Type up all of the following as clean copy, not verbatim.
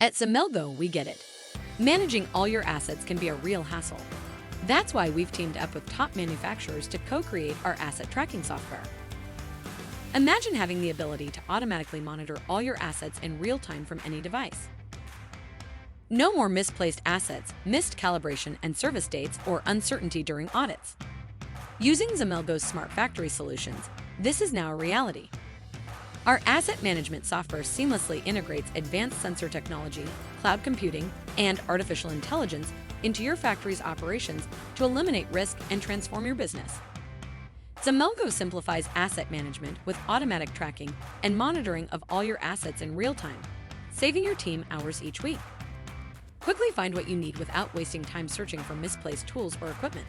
At Xemelgo, we get it. Managing all your assets can be a real hassle. That's why we've teamed up with top manufacturers to co-create our asset tracking software. Imagine having the ability to automatically monitor all your assets in real time from any device. No more misplaced assets, missed calibration and service dates, or uncertainty during audits. Using Xemelgo's smart factory solutions, this is now a reality. Our asset management software seamlessly integrates advanced sensor technology, cloud computing, and artificial intelligence into your factory's operations to eliminate risk and transform your business. Xemelgo simplifies asset management with automatic tracking and monitoring of all your assets in real time, saving your team hours each week. Quickly find what you need without wasting time searching for misplaced tools or equipment.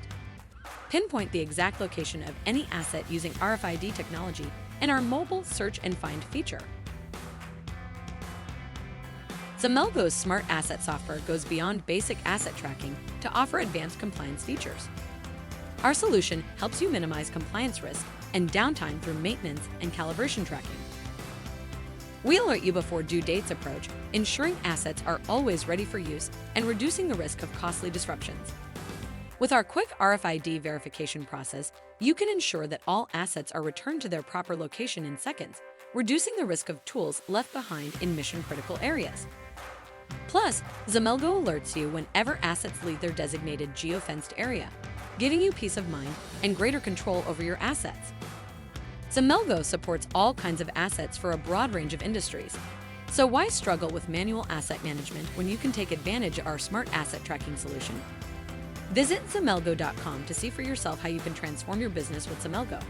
Pinpoint the exact location of any asset using RFID technology and our mobile search and find feature. Xemelgo's smart asset software goes beyond basic asset tracking to offer advanced compliance features. Our solution helps you minimize compliance risk and downtime through maintenance and calibration tracking. We alert you before due dates approach, ensuring assets are always ready for use and reducing the risk of costly disruptions. With our quick RFID verification process, you can ensure that all assets are returned to their proper location in seconds, reducing the risk of tools left behind in mission-critical areas. Plus, Xemelgo alerts you whenever assets leave their designated geofenced area, giving you peace of mind and greater control over your assets. Xemelgo supports all kinds of assets for a broad range of industries. So why struggle with manual asset management when you can take advantage of our smart asset tracking solution? Visit Xemelgo.com to see for yourself how you can transform your business with Xemelgo.